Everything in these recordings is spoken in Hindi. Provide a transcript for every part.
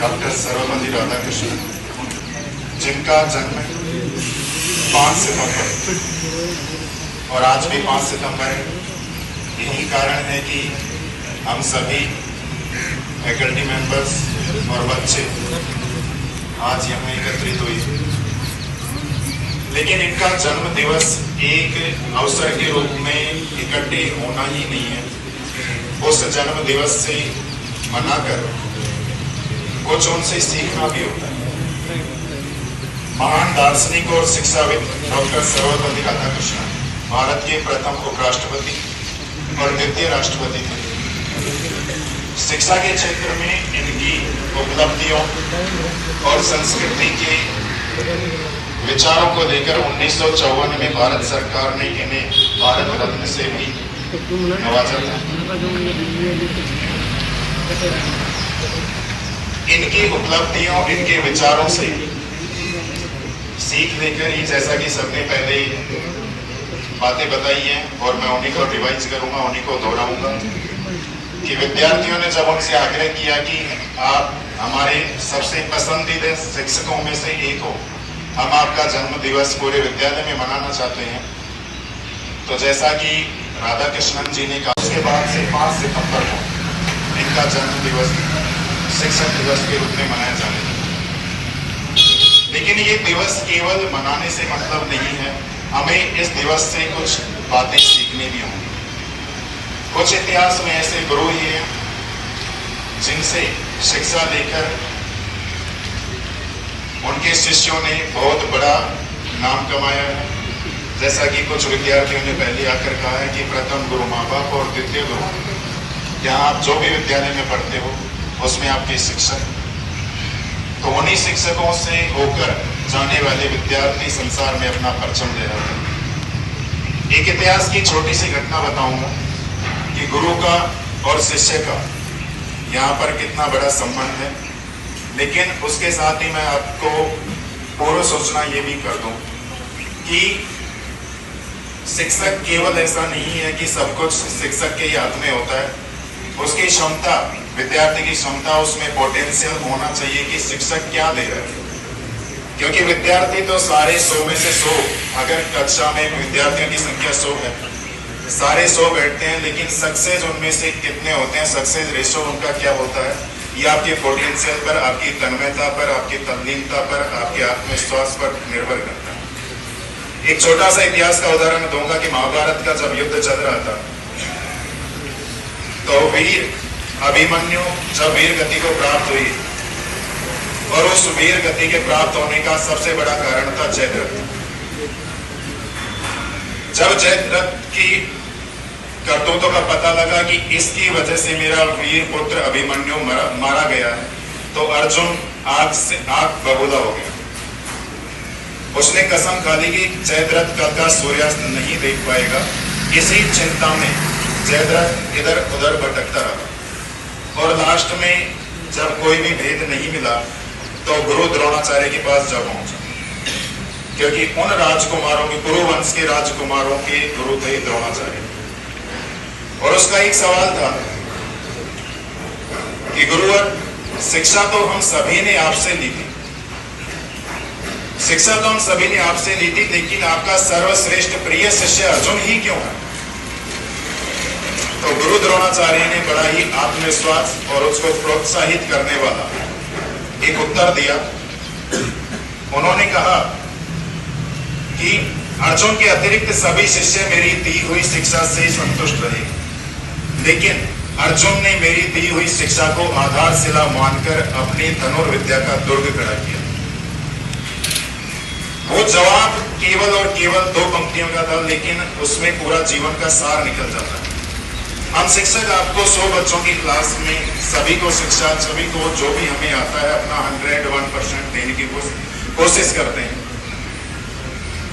डॉक्टर सर्वपल्ली राधाकृष्णन, जिनका जन्म 5 सितंबर और आज भी 5 सितंबर है। यही कारण है कि हम सभी फैकल्टी मेंबर्स और बच्चे आज यहाँ एकत्रित हुए। लेकिन इनका जन्म दिवस एक अवसर के रूप में इकट्ठे होना ही नहीं है। उस जन्म दिवस से मनाकर कुछ उनसे सीखना भी होता है। महान दार्शनिक और शिक्षाविद डॉक्टर सर्वपल्ली राधाकृष्णन भारत के प्रथम उपराष्ट्रपति और द्वितीय राष्ट्रपति थे। शिक्षा के क्षेत्र में इनकी उपलब्धियों और संस्कृति के विचारों को लेकर 1954 में भारत सरकार ने इन्हें भारत रत्न से भी नवाजा था। इनकी उपलब्धियों, इनके विचारों से सीख लेकर ही, जैसा कि सबने पहले बातें बताई हैं और मैं उन्हीं को रिवाइज करूंगा, उन्हीं को दोहराऊंगा, कि विद्यार्थियों ने जब उनसे आग्रह किया कि आप हमारे सबसे पसंदीदा शिक्षकों में से एक हो, हम आपका जन्म दिवस पूरे विद्यालय में मनाना चाहते हैं, तो जैसा कि राधाकृष्णन जी ने कहा, उसके बाद से 5 सितंबर को इनका जन्म दिवस शिक्षक दिवस के रूप में मनाया जाने लगा। लेकिन ये दिवस केवल मनाने से मतलब नहीं है, हमें इस दिवस से कुछ बातें सीखने भी होंगी। कुछ इतिहास में ऐसे गुरु ही हैं जिनसे शिक्षा लेकर उनके शिष्यों ने बहुत बड़ा नाम कमाया है। जैसा कि कुछ विद्यार्थियों ने पहले आकर कहा है कि प्रथम गुरु माँ बाप और द्वितीय गुरु, यहाँ आप जो भी विद्यालय में पढ़ते हो उसमें आपके शिक्षक, तो उन्हीं शिक्षकों से होकर जाने वाले विद्यार्थी संसार में अपना परचम ले रहे हैं। एक इतिहास की छोटी सी घटना बताऊंगा कि गुरु का और शिष्य का यहाँ पर कितना बड़ा संबंध है। लेकिन उसके साथ ही मैं आपको पूर्व सूचना ये भी कर दूं कि शिक्षक केवल ऐसा नहीं है कि सब कुछ शिक्षक के हाथ में होता है। उसकी क्षमता, विद्यार्थी की क्षमता, उसमें पोटेंशियल होना चाहिए कि शिक्षक क्या दे रहा है। क्योंकि विद्यार्थी तो सारे 100 में से 100, अगर कक्षा में विद्यार्थियों की संख्या 100 है, सारे 100 बैठते हैं, लेकिन सक्सेस उनमें से कितने होते हैं, सक्सेस रेशो उनका क्या होता है, ये आपके पोटेंशियल पर, आपकी तन्मयता पर, आपकी तल्लीनता पर, आपके आत्मविश्वास पर निर्भर करता है। एक छोटा सा इतिहास का उदाहरण दूंगा कि महाभारत का जब युद्ध चल रहा था, तो वीर अभिमन्यु जब वीर गति को प्राप्त हुई, और उस वीर गति के प्राप्त होने का सबसे बड़ा कारण था जयद्रथ। जब जयद्रथ की करतूतों का पता लगा कि इसकी वजह से मेरा वीर पुत्र अभिमन्यु मारा गया है, तो अर्जुन आग से आग बबूला हो गया। उसने कसम खा ली कि जयद्रथ कल का सूर्यास्त नहीं देख पाएगा। इसी चिंता में जयद्रथ इधर उधर भटकता रहा, और लास्ट में जब कोई भी भेद नहीं मिला तो गुरु द्रोणाचार्य के पास जा पहुंचा, क्योंकि उन राजकुमारों के, कुरु वंश के राजकुमारों के गुरु थे द्रोणाचार्य। और उसका एक सवाल था कि गुरुवर, शिक्षा तो हम सभी ने आपसे ली थी, शिक्षा तो हम सभी ने आपसे ली थी, लेकिन आपका सर्वश्रेष्ठ प्रिय शिष्य अर्जुन ही क्यों है? तो गुरु द्रोणाचार्य ने बड़ा ही आत्मविश्वास और उसको प्रोत्साहित करने वाला एक उत्तर दिया। उन्होंने कहा कि अर्जुन के अतिरिक्त सभी शिष्य मेरी दी हुई शिक्षा से संतुष्ट रहे, लेकिन अर्जुन ने मेरी दी हुई शिक्षा को आधारशिला मानकर अपनी धनुर्विद्या का दुर्ग खड़ा किया। वो जवाब केवल और केवल 2 पंक्तियों का था, लेकिन उसमें पूरा जीवन का सार निकल जाता है। हम शिक्षक आपको 100 बच्चों की क्लास में सभी को शिक्षा, सभी को जो भी हमें आता है अपना 101% देने की कोशिश करते हैं,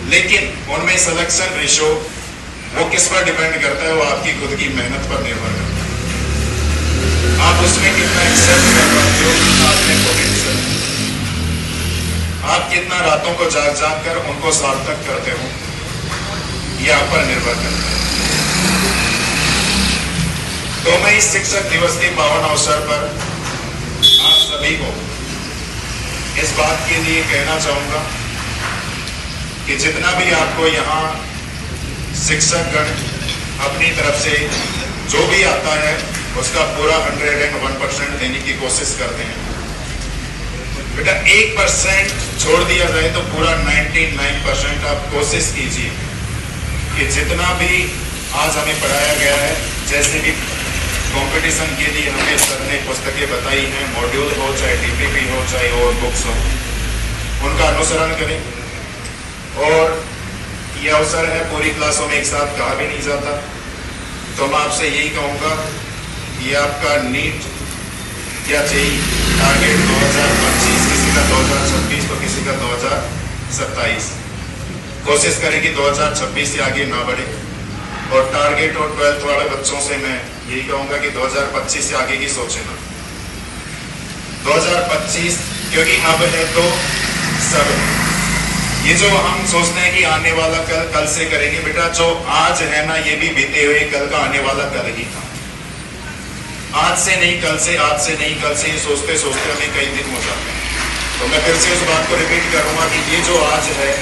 लेकिन उनमें सिलेक्शन रेशो वो किस पर डिपेंड करता है? वो आपकी खुद की मेहनत पर निर्भर करता है। आप उसमें कितना एक्सेप्ट कर पाते हो, आपने पोटेंशियल, आप कितना रातों को जाग जाग कर उनको सार्थक करते हो, ये आप पर निर्भर करता है। तो मैं इस शिक्षक दिवस के पावन अवसर पर आप सभी को इस बात के लिए कहना चाहूंगा कि जितना भी आपको यहाँ शिक्षकगण अपनी तरफ से जो भी आता है उसका पूरा 101% देने की कोशिश करते हैं। बेटा 1% छोड़ दिया जाए तो पूरा 99% आप कोशिश कीजिए कि जितना भी आज हमें पढ़ाया गया है, जैसे भी कंपटीशन के लिए हमें सर ने पुस्तकें बताई हैं, मॉड्यूल हो चाहे डीपीपी हो चाहे और बुक्स हो, उनका अनुसरण करें। और यह अवसर है, पूरी क्लासों में एक साथ कहा भी नहीं जाता, तो मैं आपसे यही कहूँगा कि आपका नीट या जेईई टारगेट 2025, किसी का 2026 तो किसी का 2027, कोशिश करें कि 2026 से आगे ना बढ़े। और टारगेट और 12th वाले बच्चों से मैं यही कहूँगा कि 2025 से आगे की सोचे ना, 2025 क्योंकि अब है तो सब है। ये जो हम सोचते हैं कि आने वाला कल से करेंगे, बेटा जो आज है ना ये भी बीते हुए कल का आने वाला कल ही था। आज से नहीं कल से, आज से नहीं कल से, ये सोचते सोचते हमें कई दिन हो जाते हैं। तो मैं फिर से उस बात को रिपीट करूंगा कि ये जो आज है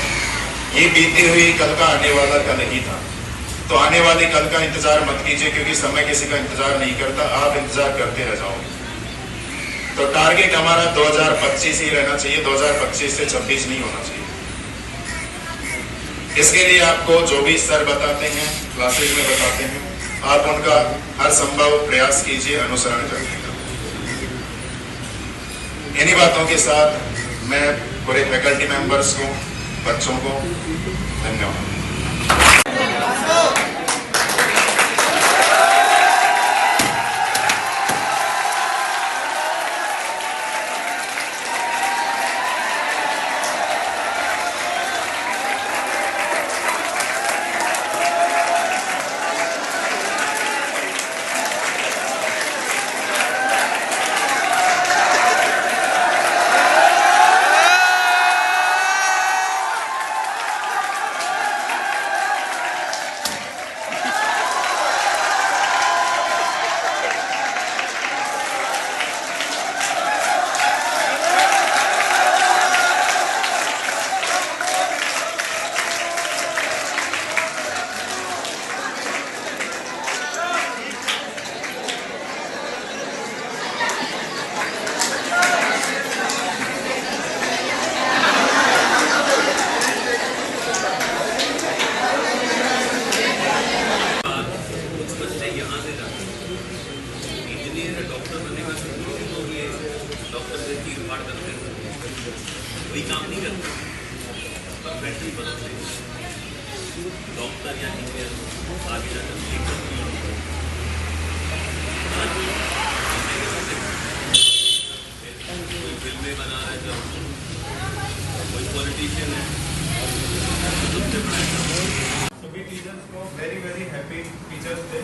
ये बीते हुए कल का आने वाला कल ही था। तो आने वाले कल का इंतजार मत कीजिए, क्योंकि समय किसी का इंतजार नहीं करता, आप इंतजार करते रह जाओगे। तो टारगेट हमारा 2025 ही रहना चाहिए, 2025 से 26 नहीं होना चाहिए। इसके लिए आपको जो भी सर बताते हैं, क्लासेज में बताते हैं, आप उनका हर संभव प्रयास कीजिए अनुसरण करने का। इन्हीं बातों के साथ मैं पूरे फैकल्टी मेंबर्स को, बच्चों को धन्यवाद। कोई काम नहीं करते पर बैटरी बदलते डॉक्टर या इंजीनियर आगे जाकर कोई फिल्में बना रहा है, जब कोई पॉलिटिशियन है, सभी टीचर्स को very very happy teachers day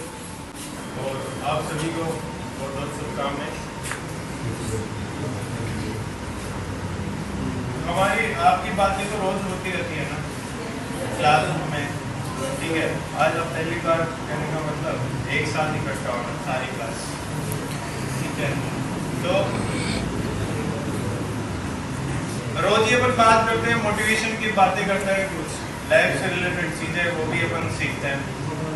और आप सभी को बहुत बहुत शुभकामनाएं। हमारी आपकी बातें तो रोज होती रहती है ना क्लास में, ठीक है। आज अब पहली बार कहने का मतलब एक साथ इकट्ठा होना सारी क्लास, ठीक है। तो रोज ये अपन बात करते हैं, मोटिवेशन की बातें करते हैं, कुछ लाइफ से रिलेटेड चीजें वो भी अपन सीखते हैं।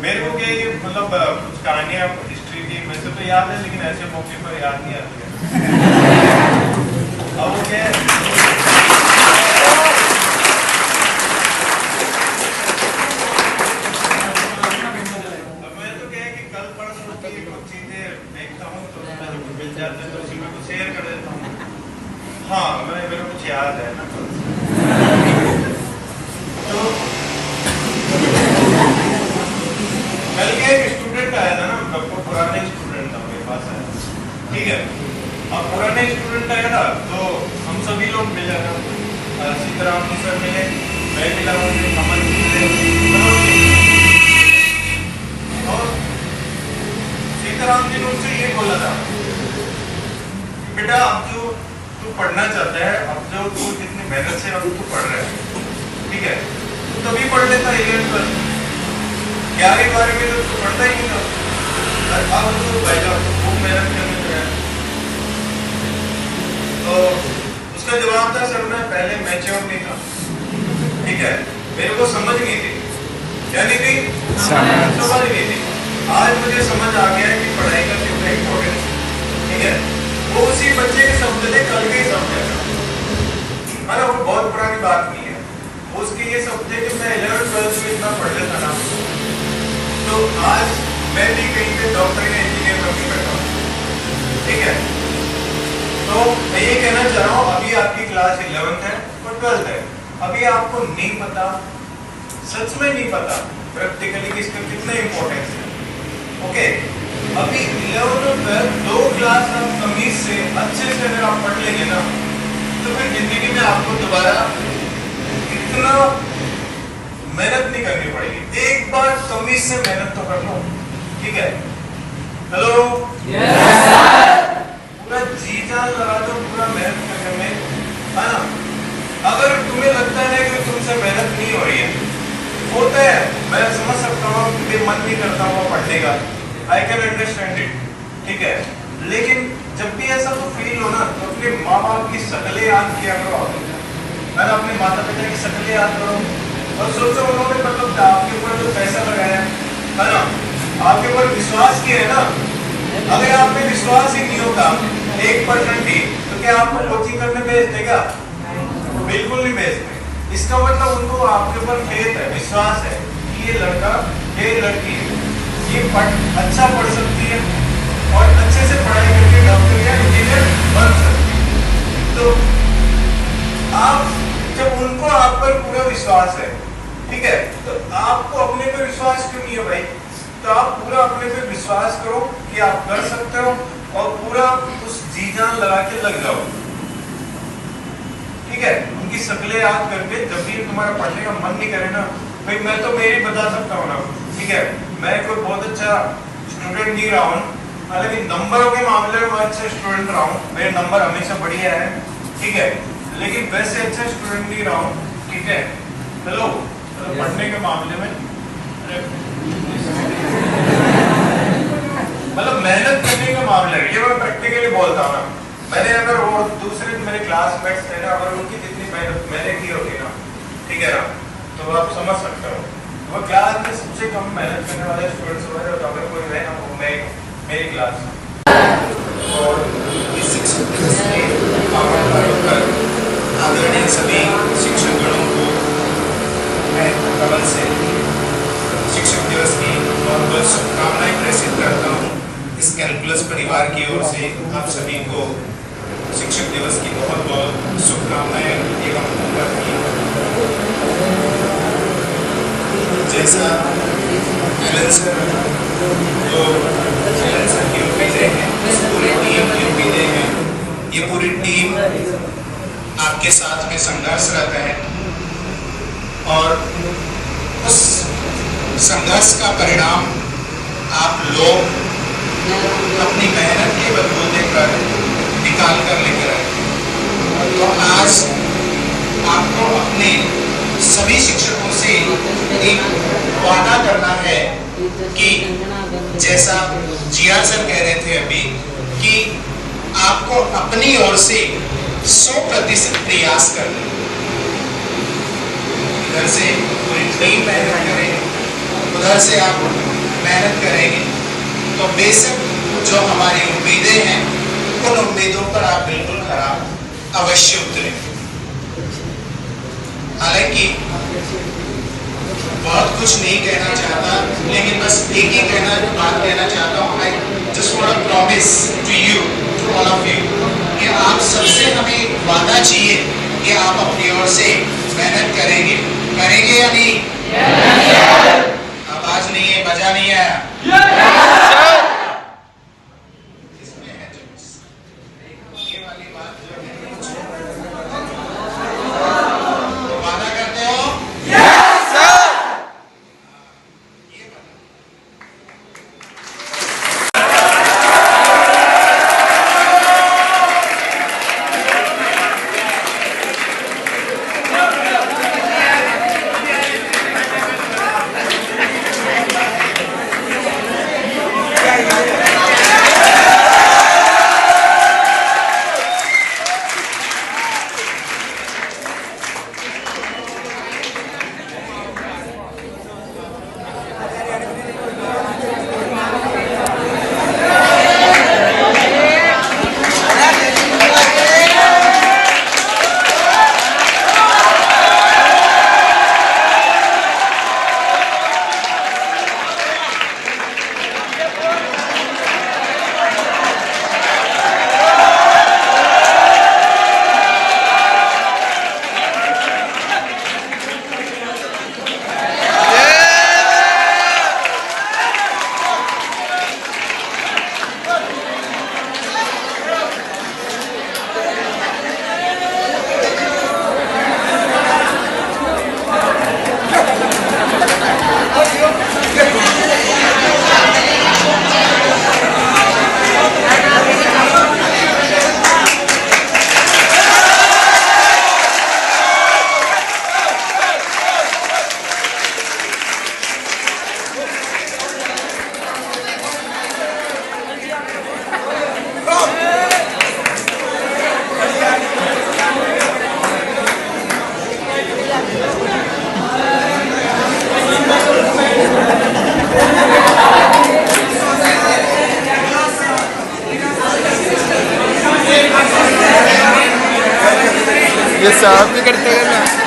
मेरे को क्या ये मतलब कुछ कहानियां हिस्ट्री की वैसे तो याद है, लेकिन ऐसे मौके पर याद नहीं आती है। अब वो क्या है, हाँ मेरे को कुछ याद है ना। तो कल के एक स्टूडेंट आया था ना, मतलब पुराने स्टूडेंट था, मेरे पास आया, ठीक है। अब पुराने स्टूडेंट आया था तो हम सभी लोग मिले ना, सीताराम जी सर मिले, मैं मिला, कमल मिले, और सीताराम जी ने उनसे ये बोला था, बेटा अब जो तू पढ़ना चाहता है, अब जो तू जितनी मेहनत से अब तू पढ़ रहा है, ठीक है, तू तभी पढ़ लेता 11th क्लास, 11वीं 12वीं में तो तू पढ़ता ही नहीं था, अब तू भाई जाओ खूब मेहनत करने लगा। तो उसका जवाब था सर मैं पहले मैच्योर नहीं था, ठीक है, मेरे को समझ नहीं थी, यानी कि समझ नहीं थी। आज मुझे समझ आ गया है कि पढ़ाई का कितना इम्पोर्टेंस है, ठीक है। वो उसी बच्चे के शब्द थे, कल के ही समझा था, वो बहुत पुरानी बात नहीं है। उसके ये शब्द थे कि मैं 11th-12th में इतना पढ़ लेता ना, तो आज मैं भी कहीं पे डॉक्टर या इंजीनियर बन के बैठा हूँ, ठीक है। तो मैं ये कहना चाह रहा हूँ, अभी आपकी क्लास 11th है और 12th है, अभी आपको नहीं पता, सच में नहीं पता प्रैक्टिकली कि इसका कितना इम्पोर्टेंस है, ओके। अभी 11th और 12th 2 क्लास आप तमीज से अच्छे से अगर आप पढ़ लेंगे ना, तो फिर जिंदगी में आपको दोबारा इतना मेहनत नहीं करनी पड़ेगी। एक बार तमीज से मेहनत तो कर लो, ठीक है। हेलो, पूरा जी जान लगा दो, पूरा मेहनत करने में, है ना। अगर तुम्हें लगता है कि तुमसे मेहनत नहीं हो रही है, होता है, मैं समझ सकता हूँ कि मन नहीं करता हुआ पढ़ने का, आई कैन अंडरस्टैंड इट, ठीक है। लेकिन जब भी ऐसा तो फील हो ना, तो अपने माँ बाप की शक्लें याद किया करो, है ना, अपने माता पिता की शक्लें याद करो और सोचो उन्होंने मतलब आपके ऊपर जो पैसा लगाया है ना, आपके ऊपर विश्वास किया है ना। अगर आप पे विश्वास ही नहीं होता 1% भी, तो क्या आपको कोचिंग करने भेज देगा? बिल्कुल नहीं भेजते। इसका मतलब उनको आपके ऊपर फेथ है, विश्वास है कि ये लड़का, ये लड़की, ये अच्छा पढ़ सकती है और अच्छे से पढ़ाई करके डॉक्टर या इंजीनियर बन सकती है। तो आप जब उनको आप पर पूरा विश्वास है, ठीक है, तो आपको अपने पे विश्वास क्यों नहीं है भाई? तो आप पूरा अपने पे विश्वास करो कि आप कर सकते हो और पूरा उस जी जान लगा के लग जाओ, ठीक है। उनकी शक्लें याद करके जब भी तुम्हारा पढ़ने का मन नहीं करे ना, भाई मैं तो मेरी बता सकता हूँ ना, ठीक है, मैं कोई बहुत अच्छा स्टूडेंट नहीं रहा हूँ, हालांकि नंबरों के मामले में मैं अच्छा स्टूडेंट रहा हूँ, मेरे नंबर हमेशा बढ़िया है, ठीक है, लेकिन वैसे अच्छा स्टूडेंट नहीं रहा हूँ, ठीक है। हेलो, पढ़ने के मामले में मतलब मेहनत करने का मामला है, ये मैं प्रैक्टिकली बोलता हूँ ना। मैंने अगर वो दूसरे मेरे क्लासमेट्स थे ना, अगर उनकी जितनी मेहनत मैंने की होती ना, ठीक है ना, तो आप समझ सकते हो वो क्लास में सबसे कम मेहनत करने वाले स्टूडेंट्स हुए, तो अगर कोई है ना, वो मैं मेरी क्लास और इस शिक्षक दिवस में आदरणीय सभी शिक्षकगणों को मैं कमल से शिक्षक दिवस की बहुत बहुत शुभकामनाएं प्रेषित करता हूँ। इस कैलकुलस परिवार की ओर से आप सभी को शिक्षक दिवस की बहुत बहुत शुभकामनाएं एवं जैसा एलन सर जो एलन सर की उम्मीदें हैं, पूरी टीम की उम्मीदें हैं, ये पूरी टीम आपके साथ में संघर्षरत है और उस संघर्ष का परिणाम आप लोग अपनी मेहनत के बलबूते पर निकाल कर लेकर आए। तो आज आपको अपने सभी शिक्षकों से एक वादा करना है कि जैसा जिया सर कह रहे थे अभी कि आपको अपनी ओर से 100% प्रयास करना है। इधर से पूरी टीम मेहनत करेगी, उधर से आप मेहनत करेंगे, तो बेशक जो हमारी उम्मीदें हैं उन उम्मीदों पर आप बिल्कुल खरा अवश्य उतरेंगे। हालांकि बहुत कुछ नहीं कहना चाहता, लेकिन बस एक ही बात कहना चाहता हूँ। I just want to promise to you, to all of you, कि आप सबसे हमें वादा चाहिए कि आप अपनी ओर से मेहनत करेंगे या नहीं? आवाज नहीं है, बजा नहीं है। ये साहब भी करते हैं ना।